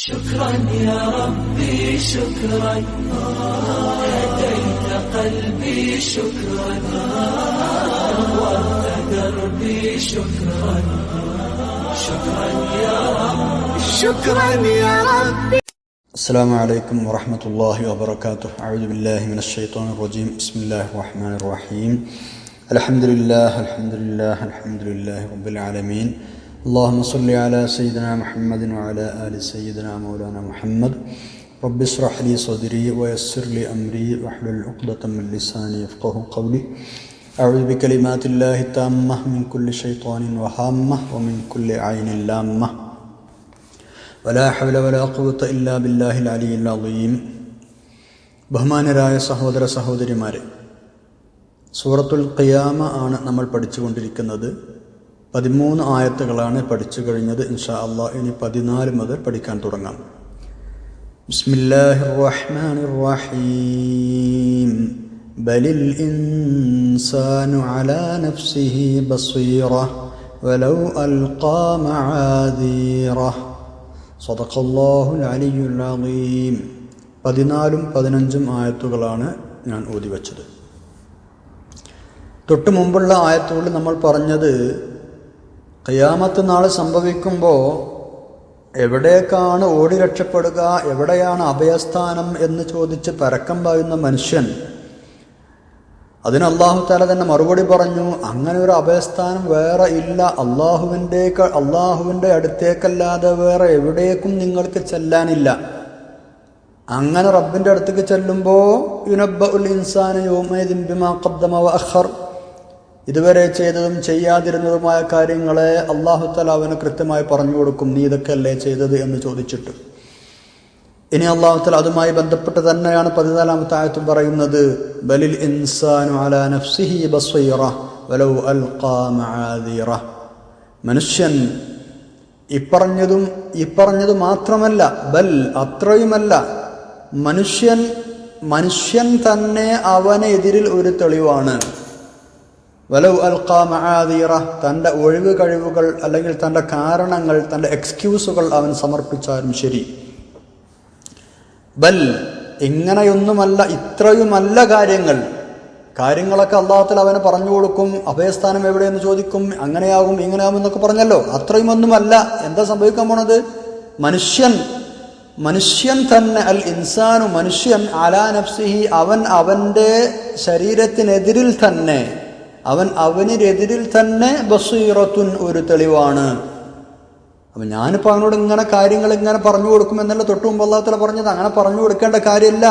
شكرا يا ربي شكرا هديت قلبي شكرا نورت دربي شكرا شكرا يا ربي شكرا يا ربي. السلام عليكم ورحمة الله وبركاته. أعوذ بالله من الشيطان الرجيم. بسم الله الرحمن الرحيم. الحمد لله رب العالمين. اللهم صل على سيدنا محمد وعلى آل سيدنا مولانا محمد. رب اشرح لي صدري ويسر لي أمري واحلل عقدة من لساني يفقهوا قولي. أعوذ بكلمات الله التامة من كل شيطان وهامة ومن كل عين لامة ولا حول ولا قوة إلا بالله العلي العظيم. ബഹുമാനരായ സഹോദര സഹോദരിമാരെ, സൂറത്തുൽ ഖിയാമ ആണ് നമ്മൾ പഠിച്ചുകൊണ്ടിരിക്കുന്നത്. 13 ആയത്തുകളാണ് പഠിച്ചു കഴിഞ്ഞത്. ഇൻഷാ അല്ലാഹ് ഇനി 14 മുതൽ പഠിക്കാൻ തുടങ്ങാം. ബിസ്മില്ലാഹിർ റഹ്മാനിർ റഹീം. ബലിൽ ഇൻസാനു അലാ നഫ്സിഹി ബസീറ വലൗ അൽഖാ മആദീറ. സദഖല്ലാഹുൽ അലിയ്യുൽ അളീം. 14ഉം 15ഉം ആയത്തുകളാണ് ഞാൻ ഓതി വച്ചത്. തൊട്ടു മുമ്പുള്ള ആയത്തുകളിൽ നമ്മൾ പറഞ്ഞത് ഖിയാമത്ത് നാൾ സംഭവിക്കുമ്പോൾ എവിടേക്കാണ് ഓടി രക്ഷപ്പെടുക, എവിടെയാണ് അഭയസ്ഥാനം എന്ന് ചോദിച്ച് പരക്കം പായുന്ന മനുഷ്യൻ, അതിന് അല്ലാഹു തആല തന്നെ മറുപടി പറഞ്ഞു, അങ്ങനെ ഒരു അഭയസ്ഥാനം വേറെ ഇല്ല. അള്ളാഹുവിൻ്റെ അടുത്തേക്കല്ലാതെ വേറെ എവിടേക്കും നിങ്ങൾക്ക് ചെല്ലാനില്ല. അങ്ങനെ റബ്ബിൻ്റെ അടുത്തേക്ക് ചെല്ലുമ്പോൾ യുനബ്ബഉൽ ഇൻസാനു യൗമഇദിൻ ബിമാ ഖദ്ദമ വഅഖർ, ഇതുവരെ ചെയ്തതും ചെയ്യാതിരുന്നതുമായ കാര്യങ്ങളെ അല്ലാഹു തആല അവന് കൃത്യമായി പറഞ്ഞു കൊടുക്കും. നീ ഇതൊക്കെ അല്ലേ ചെയ്തത് എന്ന് ചോദിച്ചിട്ട്. ഇനി അല്ലാഹു തആല അതുമായി ബന്ധപ്പെട്ട് തന്നെയാണ് 14ാമത്തെ ആയത്തും പറയുന്നത്, ബലിൽ ഇൻസാനു അലാ നഫ്സിഹി ബസീറ വലൗ അൽഖാ മആദീറ. മനുഷ്യൻ ഇപ്പറഞ്ഞത് മാത്രമല്ല, ബൽ അത്രയുമല്ല, മനുഷ്യൻ തന്നെ അവനെതിരിൽ ഒരു തെളിവാണ്. വലൗ അൽഖാ മആദീറ, തൻ്റെ ഒഴിവ് കഴിവുകൾ അല്ലെങ്കിൽ തൻ്റെ കാരണങ്ങൾ, തൻ്റെ എക്സ്ക്യൂസുകൾ അവൻ സമർപ്പിച്ചാലും ശരി. ബൽ, ഇങ്ങനെയൊന്നുമല്ല, ഇത്രയുമല്ല കാര്യങ്ങളൊക്കെ അല്ലാഹു തആല അവന് പറഞ്ഞു കൊടുക്കും. അഭയസ്ഥാനം എവിടെയെന്ന് ചോദിക്കും, അങ്ങനെയാകും ഇങ്ങനെയാകും എന്നൊക്കെ പറഞ്ഞല്ലോ. അത്രയുമൊന്നുമല്ല. എന്താ സംഭവിക്കാൻ പോണത്? മനുഷ്യൻ തന്നെ, അൽ ഇൻസാനു മനുഷ്യൻ, അലാ നഫ്സിഹി അവൻ്റെ ശരീരത്തിനെതിരിൽ തന്നെ, അവനെതിരിൽ തന്നെ ബസീറത്തുൻ ഒരു തെളിവാണ്. അപ്പം ഞാനിപ്പോൾ അവനോട് കാര്യങ്ങൾ ഇങ്ങനെ പറഞ്ഞു കൊടുക്കും എന്നല്ല തൊട്ടു മുമ്പ് അല്ലാഹു തആല പറഞ്ഞത്. അങ്ങനെ പറഞ്ഞു കൊടുക്കേണ്ട കാര്യമില്ല.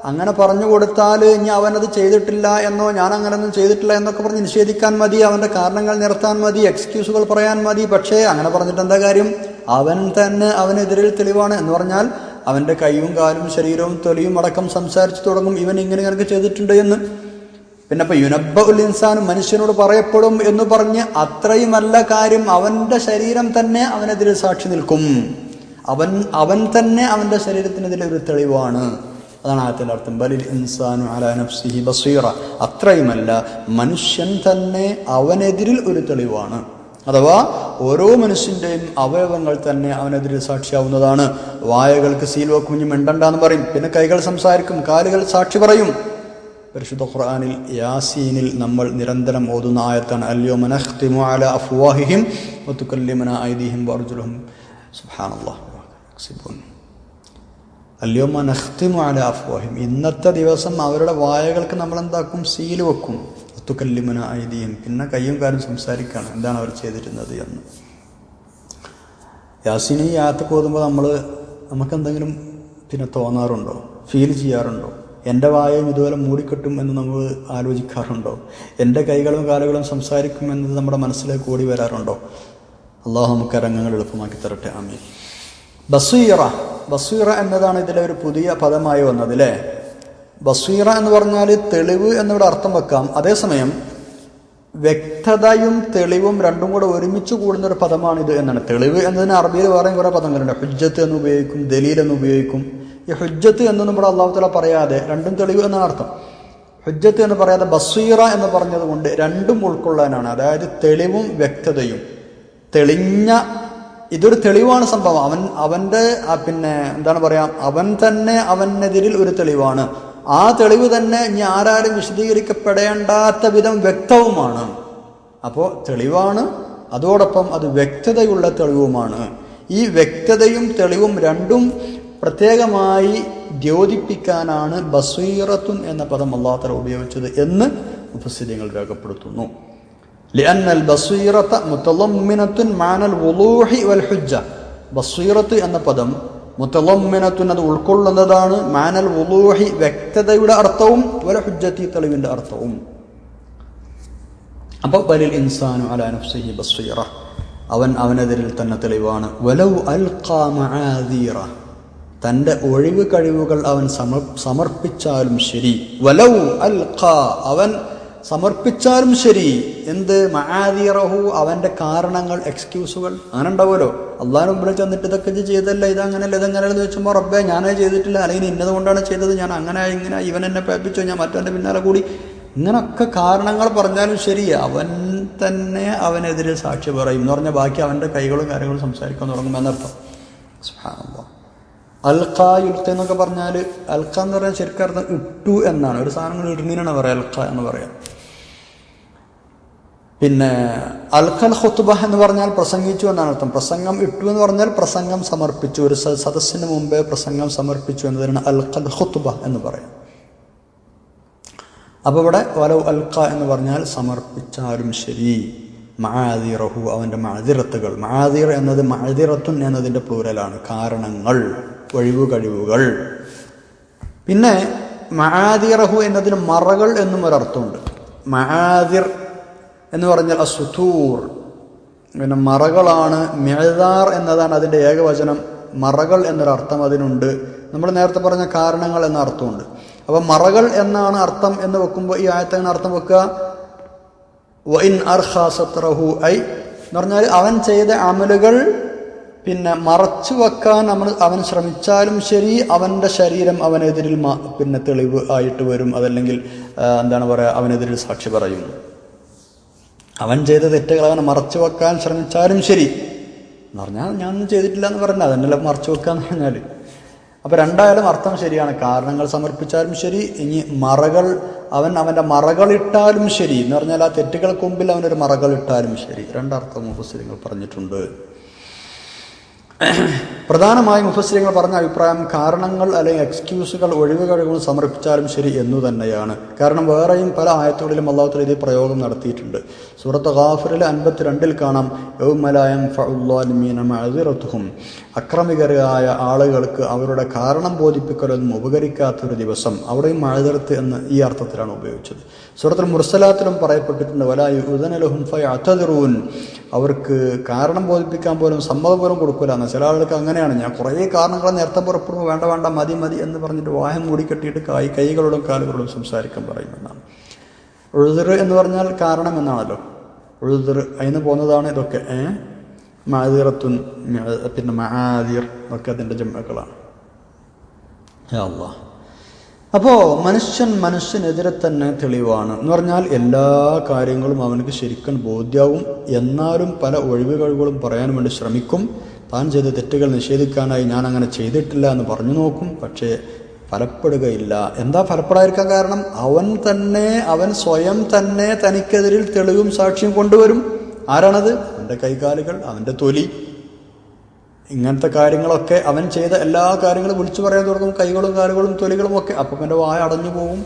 അങ്ങനെ പറഞ്ഞു കൊടുത്താൽ ഇനി അവനത് ചെയ്തിട്ടില്ല എന്നോ ഞാൻ അങ്ങനെയൊന്നും ചെയ്തിട്ടില്ല എന്നൊക്കെ പറഞ്ഞ് നിഷേധിക്കാൻ മതി, അവൻ്റെ കാരണങ്ങൾ നിരത്താൻ മതി, എക്സ്ക്യൂസുകൾ പറയാൻ മതി. പക്ഷേ അങ്ങനെ പറഞ്ഞിട്ട് എന്താ കാര്യം? അവൻ തന്നെ അവനെതിരിൽ തെളിവാണ് എന്ന് പറഞ്ഞാൽ അവൻ്റെ കൈയും കാലും ശരീരവും തൊലിയും അടക്കം സംസാരിച്ചു തുടങ്ങും, ഇവൻ ഇങ്ങനെ ചെയ്തിട്ടുണ്ട് എന്ന്. പിന്നെ ഇപ്പൊ യുനബ്ബഉൽ ഇൻസാനു, മനുഷ്യനോട് പറയപ്പെടും എന്ന് പറഞ്ഞ് അത്രയുമല്ല കാര്യം, അവന്റെ ശരീരം തന്നെ അവനെതിരെ സാക്ഷി നിൽക്കും. അവൻ തന്നെ അവന്റെ ശരീരത്തിനെതിരെ ഒരു തെളിവാണ്. അതാണ് ആയത്തിന്റെ അർത്ഥം. ബലിൽ ഇൻസാനു അലാ നഫ്സിഹി ബസീറ. അത്രയുമല്ല, മനുഷ്യൻ തന്നെ അവനെതിരിൽ ഒരു തെളിവാണ്. അഥവാ ഓരോ മനുഷ്യന്റെയും അവയവങ്ങൾ തന്നെ അവനെതിരെ സാക്ഷിയാവുന്നതാണ്. വായകൾക്ക് സീൽ വെക്കും, കുഞ്ഞു മിണ്ടണ്ടെന്ന് പറയും. പിന്നെ കൈകൾ സംസാരിക്കും, കാലുകൾ സാക്ഷി പറയും. പരിശുദ്ധ ഖുർആനിൽ യാസീനിൽ നമ്മൾ നിരന്തരം ഓതുന്ന ആയത്താണ് അൽയൗമ നഖ്തിമു അലാ അഫ്വാഹിഹിം വതുകല്ലിമുനാ ഐദീഹിം വഅർജുലുഹും സുബ്ഹാനല്ലാഹ് യക്സിബൂൻ. അൽയൗമ നഖ്തിമു അലാ അഫ്വാഹിഹിം, ഇന്നത്തെ ദിവസം അവരുടെ വായകൾക്ക് നമ്മൾ എന്താക്കും? സീൽ വെക്കും. വതുകല്ലിമുനാ ഐദീഹിം, പിന്നെ കയ്യും കാലും സംസാരിക്കുകയാണ് എന്താണ് അവർ ചെയ്തിരുന്നത് എന്ന്. യാസീൻ ഈ ആയത്ത് ഓതുമ്പോൾ നമുക്കെന്തെങ്കിലും പിന്നെ തോന്നാറുണ്ടോ? ഫീൽ ചെയ്യാറുണ്ടോ? എൻ്റെ വായയും ഇതുപോലെ മൂടിക്കെട്ടും എന്ന് നമ്മൾ ആലോചിക്കാറുണ്ടോ? എൻ്റെ കൈകളും കാലുകളും സംസാരിക്കും എന്നത് നമ്മുടെ മനസ്സിലേക്ക് ഓടി വരാറുണ്ടോ? അള്ളാഹു നമുക്ക് രംഗങ്ങൾ എളുപ്പമാക്കി തരട്ടെ. ആമീൻ. ബസീറ എന്നതാണ് ഇതിലെ ഒരു പുതിയ പദമായി വന്നത് അല്ലേ? ബസീറ എന്ന് പറഞ്ഞാൽ തെളിവ് എന്നിവിടെ അർത്ഥം വെക്കാം. അതേസമയം വ്യക്തതയും തെളിവും രണ്ടും കൂടെ ഒരുമിച്ച് കൂടുന്നൊരു പദമാണിത് എന്നാണ്. തെളിവ് എന്നതിന് അറബിയിൽ വേറെയും കുറേ പദങ്ങളുണ്ട്. ഹുജ്ജത്ത് എന്ന് ഉപയോഗിക്കും, ദലീൽ എന്ന് ഉപയോഗിക്കും. ഈ ഹുജ്ജത്ത് എന്നൊന്നും ഇവിടെ അല്ലാഹു തആല പറയാതെ, രണ്ടും തെളിവ് എന്നാണ് അർത്ഥം. ഹുജ്ജത്ത് എന്ന് പറയാതെ ബസീറ എന്ന് പറഞ്ഞത് കൊണ്ട് രണ്ടും ഉൾക്കൊള്ളാനാണ്. അതായത് തെളിവും വ്യക്തതയും, തെളിഞ്ഞ ഇതൊരു തെളിവാണ് സംഭവം. അവന്റെ പിന്നെ എന്താണ് പറയാ, അവൻ തന്നെ അവനെതിരിൽ ഒരു തെളിവാണ്. ആ തെളിവ് തന്നെ ഇനി ആരാരും വിശദീകരിക്കപ്പെടേണ്ടാത്ത വിധം വ്യക്തവുമാണ്. അപ്പോൾ തെളിവാണ്, അതോടൊപ്പം അത് വ്യക്തതയുള്ള തെളിവുമാണ്. ഈ വ്യക്തതയും തെളിവും രണ്ടും പ്രത്യേകമായി ദ്യോതിപ്പിക്കാനാണ് ബസീറത്തുൻ എന്ന പദം അല്ലാഹു തആല ഉപയോഗിച്ചത് എന്ന് മുഫസ്സിരീങ്ങൾ രേഖപ്പെടുത്തുന്നു. ലിഅന്നൽ ബസീറത മുതളമ്മിനത്തുൻ മഅനൽ വുളൂഹി വൽ ഹുജ്ജ. ബസീറത്ത് എന്ന പദം മുതളമ്മിനത്തുൻ, അത് ഉൾക്കൊള്ളുന്നതാണ്, മഅനൽ വുളൂഹി വ്യക്തതയുടെ അർത്ഥവും വൽ ഹുജ്ജത്തി തെളിവിന്റെ അർത്ഥവും. അപ്പോൾ ബലിൽ ഇൻസാനു അലാ നഫ്സിഹി ബസീറ, അവനെതിരിൽ തന്നെ തെളിവാണ്. വലൗ അൽഖാ മആദീറ, തൻ്റെ ഒഴിവ് കഴിവുകൾ അവൻ സമർപ്പിച്ചാലും ശരി. വലൗ അൽഖാ, അവൻ സമർപ്പിച്ചാലും ശരി. എന്ത്? മആദീറഹു, അവൻ്റെ കാരണങ്ങൾ, എക്സ്ക്യൂസുകൾ. അങ്ങനെ ഉണ്ടാവുമല്ലോ. അള്ളാഹുവിന് മുമ്പിൽ ചെന്നിട്ട് ഇതൊക്കെ ചെയ്തല്ല, ഇതങ്ങനെയല്ല, ഇതെങ്ങനെയല്ലെന്ന് വെച്ചുമ്പോൾ റബ്ബേ ഞാനേ ചെയ്തിട്ടില്ല, അല്ലെങ്കിൽ ഇന്നത് കൊണ്ടാണ് ചെയ്തത്, ഞാൻ അങ്ങനെ ഇങ്ങനെ, ഇവൻ എന്നെ പേപ്പിച്ചോ, ഞാൻ മറ്റവൻ്റെ പിന്നാലെ കൂടി, ഇങ്ങനൊക്കെ കാരണങ്ങൾ പറഞ്ഞാലും ശരി, അവൻ തന്നെ അവനെതിരെ സാക്ഷി പറയും എന്ന് പറഞ്ഞാൽ ബാക്കി അവൻ്റെ കൈകളും കാര്യങ്ങളും സംസാരിക്കാൻ തുടങ്ങും എന്നർത്ഥം. സുബ്ഹാനല്ലാഹ്. അൽഖ യുൽഖ എന്നൊക്കെ പറഞ്ഞാൽ, അൽഖ എന്ന് പറഞ്ഞാൽ ശരിക്കും അർത്ഥം ഇട്ടു എന്നാണ്. ഒരു സാധനങ്ങൾ ഇടുന്നതിനാണ് പറയുക അൽഖ എന്ന് പറയാം. പിന്നെ അൽഖൽ ഖുത്ബ എന്ന് പറഞ്ഞാൽ പ്രസംഗിച്ചു എന്നാണ് അർത്ഥം. പ്രസംഗം ഇട്ടു എന്ന് പറഞ്ഞാൽ പ്രസംഗം സമർപ്പിച്ചു, ഒരു സദസ്സിന് മുമ്പേ പ്രസംഗം സമർപ്പിച്ചു എന്നതിനാണ് അൽഖൽ ഖുത്ബ എന്ന് പറയാം. അപ്പോൾ ഇവിടെ വലൗ അൽഖ എന്ന് പറഞ്ഞാൽ സമർപ്പിച്ചാലും ശരി. മആദിറഹു, അവൻ്റെ മഅദിറത്തുകൾ. മആദിർ എന്നത് മഅദിറത്തുൻ എന്നതിൻ്റെ പ്ലൂരലാണ്, കാരണങ്ങൾ, ഒഴിവ് കഴിവുകൾ. പിന്നെ മആദിറഹു എന്നതിന് മറകൾ എന്നും ഒരർത്ഥമുണ്ട്. മആദിർ എന്ന് പറഞ്ഞാൽ അസുതൂർ, പിന്നെ മറകളാണ്. മിഅ്ദാർ എന്നതാണ് അതിൻ്റെ ഏകവചനം. മറകൾ എന്നൊരർത്ഥം അതിനുണ്ട്. നമ്മൾ നേരത്തെ പറഞ്ഞ കാരണങ്ങൾ എന്ന അർത്ഥമുണ്ട്. അപ്പം മറകൾ എന്നാണ് അർത്ഥം എന്ന് വെക്കുമ്പോൾ ഈ ആയത്തിന് അർത്ഥം വെക്കുക വഇൻ അർഖാ സത്രഹു, ഐ എന്ന് പറഞ്ഞാൽ അവൻ ചെയ്ത അമലുകൾ പിന്നെ മറച്ചു വെക്കാൻ അവൻ ശ്രമിച്ചാലും ശരി, അവൻ്റെ ശരീരം അവനെതിരിൽ പിന്നെ തെളിവ് ആയിട്ട് വരും. അതല്ലെങ്കിൽ എന്താണ് പറയുക, അവനെതിരിൽ സാക്ഷി പറയും. അവൻ ചെയ്ത തെറ്റുകൾ അവനെ മറച്ചു വെക്കാൻ ശ്രമിച്ചാലും ശരി എന്ന് പറഞ്ഞാൽ ഞാനൊന്നും ചെയ്തിട്ടില്ല എന്ന് പറഞ്ഞാൽ അതന്നെയല്ല മറച്ചു വെക്കാന്ന് പറഞ്ഞാൽ. അപ്പോൾ രണ്ടായാലും അർത്ഥം ശരിയാണ്. കാരണങ്ങൾ സമർപ്പിച്ചാലും ശരി, ഇനി മറകൾ അവൻ്റെ മറകളിട്ടാലും ശരി എന്ന് പറഞ്ഞാൽ ആ തെറ്റുകൾക്ക് മുമ്പിൽ അവനൊരു മറകളിട്ടാലും ശരി. രണ്ടർത്ഥം മുഫസ്സിരീങ്ങൾ പറഞ്ഞിട്ടുണ്ട്. പ്രധാനമായും മുഫസ്സിരീങ്ങൾ പറഞ്ഞ അഭിപ്രായം കാരണങ്ങൾ അല്ലെങ്കിൽ എക്സ്ക്യൂസുകൾ, ഒഴിവ് കഴിവുകൾ സമർപ്പിച്ചാലും ശരി എന്നു തന്നെയാണ്. കാരണം വേറെയും പല ആയത്തുകളിലും അല്ലാഹു തആല ഇതേ പ്രയോഗം നടത്തിയിട്ടുണ്ട്. സൂറത്ത് ഗാഫിറിലെ 52 കാണാം, യൗമ ലാ യൻഫഉ ളാലിമീന മഅദിറതുഹും, അക്രമികരായ ആളുകൾക്ക് അവരുടെ കാരണം ബോധിപ്പിക്കലൊന്നും ഉപകരിക്കാത്തൊരു ദിവസം. അവിടെയും മഅദിറത്ത് എന്ന് ഈ അർത്ഥത്തിലാണ് ഉപയോഗിച്ചത്. സൂറത്തുൽ മുർസലാത്തിലും പറയപ്പെട്ടിട്ടുണ്ട്, വലാ യുഅ്ദന ലഹും ഫയഅ്തദിറൂൻ, അവർക്ക് കാരണം ബോധിപ്പിക്കാൻ പോലും സമ്മതപൂർവ്വം കൊടുക്കില്ല. ചില ആളുകൾക്ക് അങ്ങനെയാണ്, ഞാൻ കുറേ കാരണങ്ങൾ നേരത്തെ പുറപ്പെടുമ്പോൾ വേണ്ട വേണ്ട മതി മതി എന്ന് പറഞ്ഞിട്ട് വാഹം മൂടിക്കെട്ടിയിട്ട് കൈകളോടും കാലുകളോടും സംസാരിക്കാൻ പറയുമെന്നാണ്. ഉഴുതിർ എന്ന് പറഞ്ഞാൽ കാരണം എന്നാണല്ലോ. ഉഴുതിർ അതിന് പോകുന്നതാണ് ഇതൊക്കെ. മഅദിറത്തുൻ, പിന്നെ മആദിർ ഒക്കെ അതിൻ്റെ ജംഅകളാണ്. യാ അല്ലാഹ്. അപ്പോൾ മനുഷ്യനെതിരെ തന്നെ തെളിവാണ് എന്ന് പറഞ്ഞാൽ എല്ലാ കാര്യങ്ങളും അവനക്ക് ശരിക്കും ബോധ്യവും. എന്നാലും പല ഒഴിവ് കഴിവുകളും പറയാൻ വേണ്ടി ശ്രമിക്കും. താൻ ചെയ്ത തെറ്റുകൾ നിഷേധിക്കാനായി ഞാൻ അങ്ങനെ ചെയ്തിട്ടില്ല എന്ന് പറഞ്ഞു നോക്കും. പക്ഷേ ഫലപ്പെടുകയില്ല. എന്താ ഫലപ്പെടാതിരിക്കാൻ കാരണം? അവൻ സ്വയം തന്നെ തനിക്കെതിരിൽ തെളിവും സാക്ഷിയും കൊണ്ടുവരും. ആരാണത്? അവൻ്റെ കൈകാലുകൾ, അവൻ്റെ തൊലി, ഇങ്ങനത്തെ കാര്യങ്ങളൊക്കെ അവൻ ചെയ്ത എല്ലാ കാര്യങ്ങളും വിളിച്ചു പറയാൻ തുടങ്ങും. കൈകളും കാലുകളും തൊലികളും ഒക്കെ. അപ്പം എൻ്റെ വായ അടഞ്ഞു പോകും.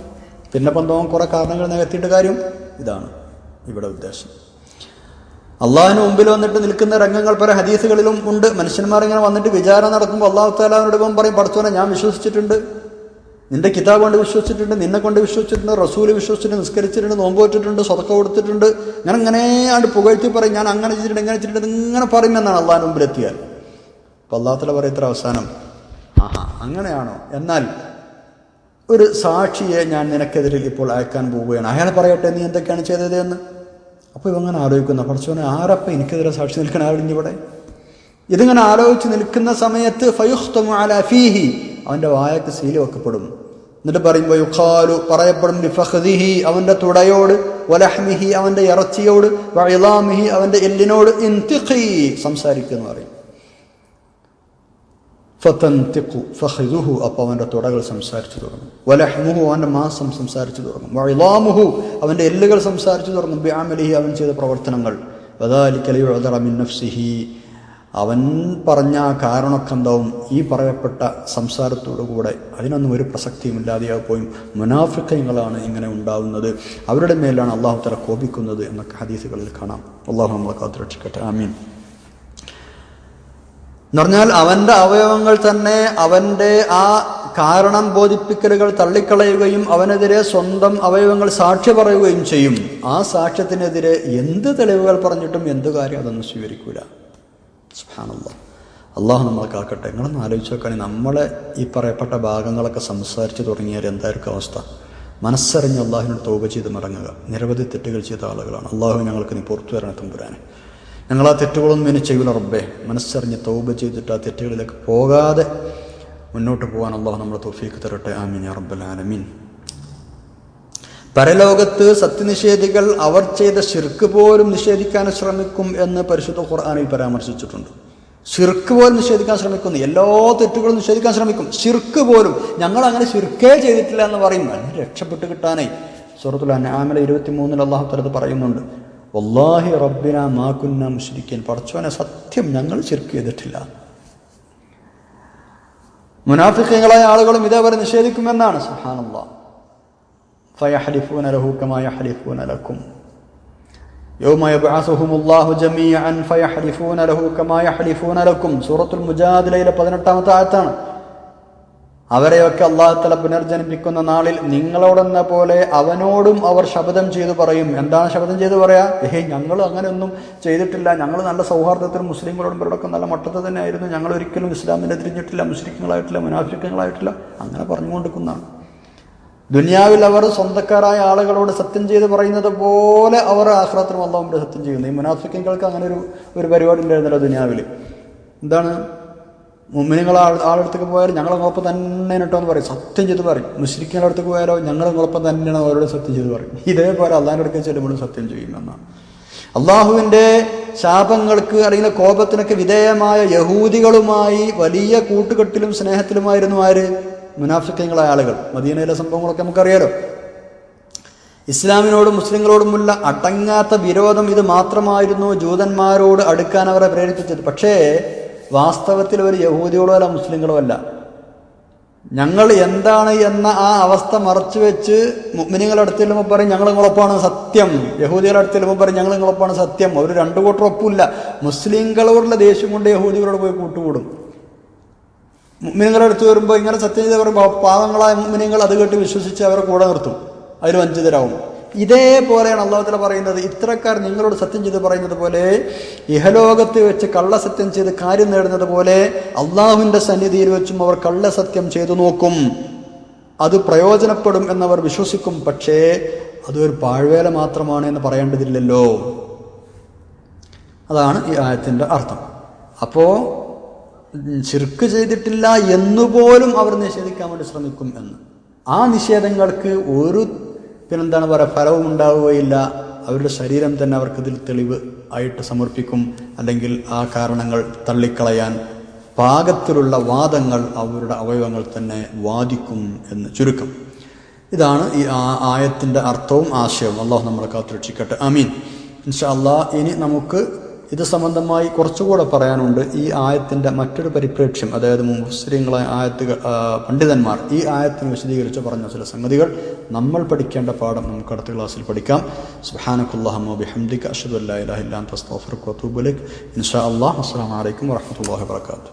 പിന്നെ പന്തവും കുറേ കാരണങ്ങൾ നികത്തിയിട്ട് കാര്യം ഇതാണ് ഇവിടെ ഉദ്ദേശം. അള്ളാഹിന് മുമ്പിൽ വന്നിട്ട് നിൽക്കുന്ന രംഗങ്ങൾ പല ഹദീസുകളിലും ഉണ്ട്. മനുഷ്യന്മാരിങ്ങനെ വന്നിട്ട് വിചാരണ നടക്കുമ്പോൾ അള്ളാഹു തആലയോട് പറയും, പടച്ചോനെ ഞാൻ വിശ്വസിച്ചിട്ടുണ്ട്, നിന്റെ കിതാബ് കൊണ്ട് വിശ്വസിച്ചിട്ടുണ്ട്, നിന്നെ കൊണ്ട് വിശ്വസിച്ചിട്ടുണ്ട്, റസൂല് വിശ്വസിച്ചിട്ടുണ്ട്, നിസ്കരിച്ചിട്ടുണ്ട്, നോമ്പ് വെച്ചിട്ടുണ്ട്, സ്വതക്ക കൊടുത്തിട്ടുണ്ട്, ഞാൻ ഇങ്ങനെ ആണ്ട് പുകഴ്ത്തി പറയും, ഞാൻ അങ്ങനെ ചെയ്തിട്ടുണ്ട്, ഇങ്ങനെ ചെയ്തിട്ടുണ്ട്, ഇങ്ങനെ പറയുമെന്നാണ് അള്ളാഹിന് മുമ്പിൽ എത്തിയാൽ. അപ്പോൾ അള്ളാഹു തആല പറയത്ര അവസാനം, അങ്ങനെയാണോ? എന്നാൽ ഒരു സാക്ഷിയെ ഞാൻ നിനക്കെതിരിൽ ഇപ്പോൾ അയക്കാൻ പോവുകയാണ്, അയാൾ പറയട്ടെ നീ എന്തൊക്കെയാണ് ചെയ്തത് എന്ന്. അപ്പോൾ ഇവങ്ങനെ ആലോചിക്കുന്ന, പഠിച്ചവനെ ആരപ്പം എനിക്കെതിരെ സാക്ഷി നിൽക്കാൻ ആളിഞ്ഞിവിടെ? ഇതിങ്ങനെ ആലോചിച്ച് നിൽക്കുന്ന സമയത്ത് ഫയുഖ്തമു അലാ ഫീഹി, അവൻ്റെ വായക്ക് സീല് വെക്കപ്പെടും. എന്നിട്ട് പറയുമ്പോൾ യുഖാലു, പറയപ്പെടും, ലിഫഖദിഹി, അവൻ്റെ തുടയോട്, വലഹ്മിഹി, അവൻ്റെ ഇറച്ചിയോട്, വഇളാമിഹി, അവൻ്റെ എല്ലിനോട്, ഇന്തിഖി, സംസാരിക്കുമെന്ന് പറയും. ഫതൻതിഖു ഫഖിദുഹു, അപ്പോൾ അവൻ്റെ തുടകൾ സംസാരിച്ചു തുടങ്ങും. വലഹ്മുഹു, അവൻ്റെ മാംസം സംസാരിച്ചു തുടങ്ങും. വഇളാമുഹു, അവൻ്റെ എല്ലുകൾ സംസാരിച്ചു തുടങ്ങും. ബിഅമലിഹി, അവൻ ചെയ്ത പ്രവർത്തനങ്ങൾ. വദാലിക ലിയുഅ്ദറ മിൻ നഫ്സിഹി, അവൻ പറഞ്ഞ കാരണമൊക്കെ എന്താവും ഈ പറയപ്പെട്ട സംസാരത്തോടുകൂടെ അതിനൊന്നും ഒരു പ്രസക്തിയും ഇല്ലാതെയായി മുനാഫിഖീങ്ങളാണ് ഇങ്ങനെ ഉണ്ടാവുന്നത്, അവരുടെ മേലാണ് അള്ളാഹു തആല കോപിക്കുന്നത് എന്നൊക്കെ ഹദീസുകളിൽ കാണാം. അള്ളാഹു നമ്മളെ കാത്തുരക്ഷിക്കട്ടെ. ആമീൻ. എന്ന് പറഞ്ഞാൽ അവൻ്റെ അവയവങ്ങൾ തന്നെ അവൻ്റെ ആ കാരണം ബോധിപ്പിക്കലുകൾ തള്ളിക്കളയുകയും അവനെതിരെ സ്വന്തം അവയവങ്ങൾ സാക്ഷ്യ പറയുകയും ചെയ്യും. ആ സാക്ഷ്യത്തിനെതിരെ എന്ത് തെളിവുകൾ പറഞ്ഞിട്ടും എന്ത് കാര്യം അതൊന്നും സ്വീകരിക്കൂല. സുബ്ഹാനല്ലാഹ്. അള്ളാഹു നമ്മളെ കാക്കട്ടെ. നിങ്ങളൊന്ന് ആലോചിച്ച് നോക്കുകയാണെങ്കിൽ നമ്മളെ ഈ പറയപ്പെട്ട ഭാഗങ്ങളൊക്കെ സംസാരിച്ച് തുടങ്ങിയാൽ എന്തായിരിക്കും അവസ്ഥ? മനസ്സറിഞ്ഞ് അള്ളാഹുവിനോട് തൗബ ചെയ്ത് മടങ്ങുക. നിരവധി തെറ്റുകൾ ചെയ്ത ആളുകളാണ്. അള്ളാഹു ഞങ്ങൾക്ക് നീ പുറത്തു വരണം തമ്പുരാനെ. ഞങ്ങൾ ആ തെറ്റുകളൊന്നും ഇനി ചെയ്യൂല റബ്ബേ. മനസ്സറിഞ്ഞ് തൗബ ചെയ്തിട്ട് ആ തെറ്റുകളിലേക്ക് പോകാതെ മുന്നോട്ട് പോകാൻ അള്ളാഹു നമ്മളെ തൗഫീഖ് തരട്ടെ. ആമീൻ യാ റബ്ബൽ ആലമീൻ. പരലോകത്ത് സത്യനിഷേധികൾ അവർ ചെയ്ത ശിർക്ക് പോലും നിഷേധിക്കാൻ ശ്രമിക്കും എന്ന് പരിശുദ്ധ ഖുർആനിൽ പരാമർശിച്ചിട്ടുണ്ട്. ശിർക്ക് പോലും നിഷേധിക്കാൻ ശ്രമിക്കുന്നു. എല്ലാ തെറ്റുകളും നിഷേധിക്കാൻ ശ്രമിക്കും. ശിർക്ക് പോലും ഞങ്ങൾ അങ്ങനെ ശിർക്കേ ചെയ്തിട്ടില്ല എന്ന് പറയും. അങ്ങനെ രക്ഷപ്പെട്ട് കിട്ടാനായി സൂറത്തുൽ അൻആമിലെ 23 അല്ലാഹു തആല പറയുന്നുണ്ട്, വല്ലാഹി റബ്ബിനാ മാ കുന്നാ മുശ്രിക്കീൻ, പടച്ചോനെ സത്യം ഞങ്ങൾ ശിർക്ക് ചെയ്തിട്ടില്ല. മുനാഫിഖീങ്ങളായ ആളുകളും ഇതേവരെ നിഷേധിക്കുമെന്നാണ്. സുബ്ഹാനല്ലാഹ്. ഫയഹ്ലിഫൂന ലഹു കമാ യഹ്ലിഫൂന ലക്കും യൗമ യബ്അസുഹുമുല്ലാഹു ജമീഅൻ ഫയഹ്ലിഫൂന ലഹു കമാ യഹ്ലിഫൂന ലക്കും. സൂറത്തുൽ മുജാദിലയിലെ 18-ാമത്തെ ആയത്താണ്. അവരെയൊക്കെ അല്ലാഹു തആല പുനർജനിപ്പിക്കുന്ന നാളിൽ നിങ്ങളോടെന്ന പോലെ അവനോടും അവർ ശപഥം ചെയ്തു പറയും. എന്താണ് ശപഥം ചെയ്തു പറയാ? ഞങ്ങൾ അങ്ങനെയൊന്നും ചെയ്തിട്ടില്ല, ഞങ്ങൾ നല്ല സൗഹാർദ്ദത്തിൽ മുസ്ലിങ്ങളോടും ഇവരോടൊക്കെ നല്ല മട്ടത്ത് തന്നെ ആയിരുന്നു, ഞങ്ങൾ ഒരിക്കലും ഇസ്ലാമിനെ തിരിഞ്ഞിട്ടില്ല, മുശ്രിക്കുകളായിട്ടില്ല, മുനാഫിക്കുകളായിട്ടില്ല, അങ്ങനെ പറഞ്ഞുകൊണ്ടിരിക്കുന്നതാണ്. ദുനിയാവിൽ അവർ സ്വന്തക്കാരായ ആളുകളോട് സത്യം ചെയ്ത് പറയുന്നത് പോലെ അവർ ആഖിറത്തിലും അല്ലാഹുവിന്റെ സത്യം ചെയ്യുന്നു. ഈ മുനാഫിക്കുകൾക്ക് അങ്ങനെ ഒരു പരിപാടി ഉണ്ടായിരുന്നില്ല ദുനിയാവിൽ. എന്താണ്? മുഅ്മിനീങ്ങൾ ആളടുത്തേക്ക് പോയാലും ഞങ്ങളെ കുഴപ്പം തന്നെ കേട്ടോ എന്ന് പറയും, സത്യം ചെയ്ത് പറയും. മുശ്രിക്കുകളുടെ അടുത്തേക്ക് പോയാലോ ഞങ്ങളെ കുഴപ്പം തന്നെയാണ് അവരോട് സത്യം ചെയ്ത് പറയും. ഇതേപോലെ അള്ളാഹിന്റെ അടുക്കൽ ചെല്ലുമ്പോഴും സത്യം ചെയ്യുമെന്നാണ്. അള്ളാഹുവിന്റെ ശാപങ്ങൾക്ക് അല്ലെങ്കിൽ കോപത്തിനൊക്കെ വിധേയമായ യഹൂദികളുമായി വലിയ കൂട്ടുകെട്ടിലും സ്നേഹത്തിലുമായിരുന്നു ആര്? മുനാഫിഖീങ്ങളായ ആളുകൾ. മദീനയിലെ സംഭവങ്ങളൊക്കെ നമുക്കറിയാലോ. ഇസ്ലാമിനോടും മുസ്ലിങ്ങളോടുമുള്ള അടങ്ങാത്ത വിരോധം ഇത് മാത്രമായിരുന്നു ജൂതന്മാരോട് അടുക്കാൻ അവരെ പ്രേരിപ്പിച്ചത്. പക്ഷേ വാസ്തവത്തിൽ ഒരു യഹൂദികളോ അല്ല മുസ്ലിങ്ങളോ അല്ല. ഞങ്ങൾ എന്താണ് എന്ന ആ അവസ്ഥ മറച്ചു വെച്ച് മുഅ്മിനീങ്ങളുടെ അടുത്ത് ചെല്ലുമ്പോൾ പറയും ഞങ്ങൾ നിങ്ങളൊപ്പാണ് സത്യം, യഹൂദികളുടെ അടുത്ത് ചെല്ലുമ്പോൾ പറയും ഞങ്ങൾ നിങ്ങളൊപ്പാണ് സത്യം. അവർ രണ്ടു കൂട്ടർ ഒപ്പില്ല. മുസ്ലിങ്ങളോടുള്ള ദേഷ്യം കൊണ്ട് യഹൂദികളോട് പോയി കൂട്ടുകൂടും. മുഅ്മിനീങ്ങളുടെ അടുത്ത് വരുമ്പോൾ ഇങ്ങനെ സത്യം ചെയ്ത് പറയുമ്പോൾ പാവങ്ങളായ മുഅ്മിനീങ്ങൾ അത് കേട്ട് വിശ്വസിച്ച് അവരെ കൂടെ നിർത്തും, അതിൽ വഞ്ചിതരാവും. ഇതേപോലെയാണ് അല്ലാഹു തആല പറയുന്നത്, ഇത്തരക്കാർ നിങ്ങളോട് സത്യം ചെയ്ത് പറയുന്നത് പോലെ ഇഹലോകത്ത് വെച്ച് കള്ളസത്യം ചെയ്ത് കാര്യം നേടുന്നത് പോലെ അള്ളാഹുവിന്റെ സന്നിധിയിൽ വെച്ചും അവർ കള്ളസത്യം ചെയ്തു നോക്കും. അത് പ്രയോജനപ്പെടും എന്നവർ വിശ്വസിക്കും. പക്ഷേ അതൊരു പാഴ്വേല മാത്രമാണ് എന്ന് പറയേണ്ടതില്ലല്ലോ. അതാണ് ഈ ആയത്തിന്റെ അർത്ഥം. അപ്പോ ശിർക്ക് ചെയ്തിട്ടില്ല എന്നുപോലും അവർ നിഷേധിക്കാൻ വേണ്ടി ശ്രമിക്കും എന്ന്. ആ നിഷേധങ്ങൾക്ക് ഒരു പിന്നെന്താണ് പറയുക ഫലവും ഉണ്ടാവുകയില്ല. അവരുടെ ശരീരം തന്നെ അവർക്കിതിൽ തെളിവ് ആയിട്ട് സമർപ്പിക്കും. അല്ലെങ്കിൽ ആ കാരണങ്ങൾ തള്ളിക്കളയാൻ പാകത്തിലുള്ള വാദങ്ങൾ അവരുടെ അവയവങ്ങൾ തന്നെ വാദിക്കും എന്ന് ചുരുക്കം. ഇതാണ് ഈ ആയത്തിന്റെ അർത്ഥവും ആശയവും. അള്ളാഹു നമ്മളെ കാത്തുരക്ഷിക്കട്ടെ. ആമീൻ. ഇൻഷാ അല്ലാഹ് ഇനി നമുക്ക് ഇത് സംബന്ധമായി കുറച്ചുകൂടെ പറയാനുണ്ട്. ഈ ആയത്തിന്റെ മറ്റൊരു പരിപ്രേക്ഷ്യം, അതായത് മുഫസ്സിരീങ്ങളായ പണ്ഡിതന്മാർ ഈ ആയത്തിന് വിശദീകരിച്ച് പറഞ്ഞ ചില സംഗതികൾ നമ്മൾ പഠിക്കേണ്ട പാഠം നമുക്ക് അടുത്ത ക്ലാസ്സിൽ പഠിക്കാം. സുബ്ഹാനകല്ലാഹുമ്മ വബിഹംദിക അശ്ഹദു അല്ലാ ഇലാഹ ഇല്ലാ അൻത അസ്തഗ്ഫിറുക വഅതൂബു ഇലൈക്. ഇൻഷാ അല്ലാഹ്. അസ്സലാമു അലൈക്കും വറഹ്മത്തുള്ളാഹി വബറകാതുഹു.